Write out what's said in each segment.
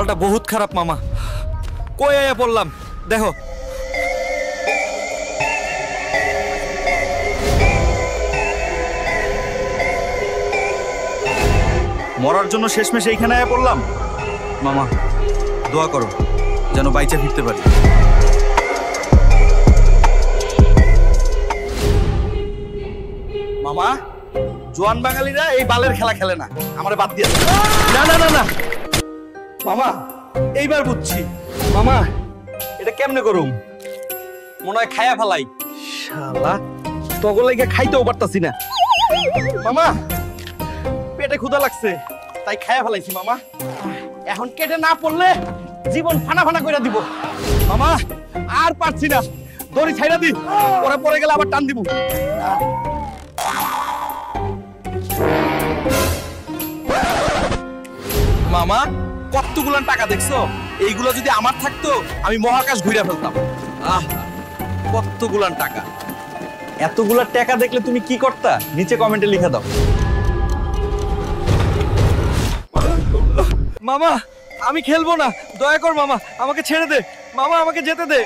কপালটা বহুত খারাপ মামা, কই আয়া পড়লাম দেখো। মরার জন্য শেষমেশ এইখানে আয়া পড়লাম। মামা দোয়া করো যেন বাইচা ফিরতে পারি। মামা, জোয়ান বাঙালিরা এই বালের খেলা খেলে না, আমারে বাদ দিয়ে দাও। না না না না মামা, এইবার বুঝছি। মামা, এটা কেমনে করুম? মনে হয় খায়া ফেলাই। শালা, তগো লাইগা খাইতেও পারতাছি না। মামা, পেটে ক্ষুধা লাগছে, তাই খায়া ফেলাইছি মামা। এখন কেটে না পড়লে জীবন ফানা ফানা কইরা দিব। মামা, আর পারছি না, দড়ি ছাইরা দি, ওরা পড়ে গেলে আবার টান দিব। মামা, কতগুলান টাকা দেখছো? এইগুলো যদি আমার থাকতো আমি মহাকাশ ঘুরে ফেলতাম। আহ, কতগুলান টাকা। এতগুলা টাকা দেখলে তুমি কি করতা? নিচে কমেন্টে লিখে দাও। মামা, আমি খেলবো না, দয়া কর মামা, আমাকে ছেড়ে দে মামা, আমাকে যেতে দে।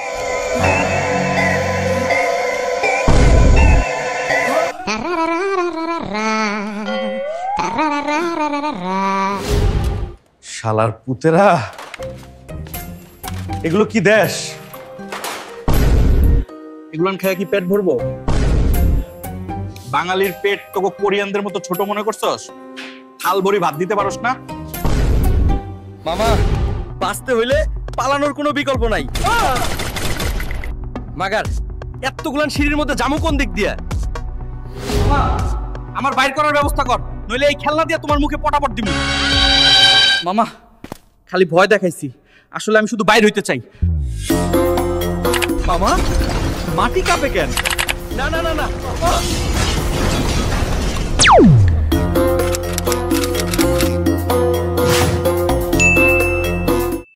শালার পুতেরা, এগুলো কি দেশ? এগুলান খায় কি পেট ভরবো? বাঙালির পেট তোকে কোরিয়ানদের মতো ছোট মনে করছস? থাল ভরি ভাত দিতে পারস না? মামা, বাঁচতে হইলে পালানোর কোনো বিকল্প নাই। মাগার, এতগুলান সিঁড়ির মধ্যে জামু কোন দিক দিয়া? মামা, আমার বাইর করার ব্যবস্থা কর, নইলে এই খেলনা দিয়ে তোমার মুখে পটাপট দিব। মামা, খালি ভয় দেখাইছি, আসলে আমি শুধু বাইর হইতে চাই। মামা, মাটি কাঁপে কেন? না না না না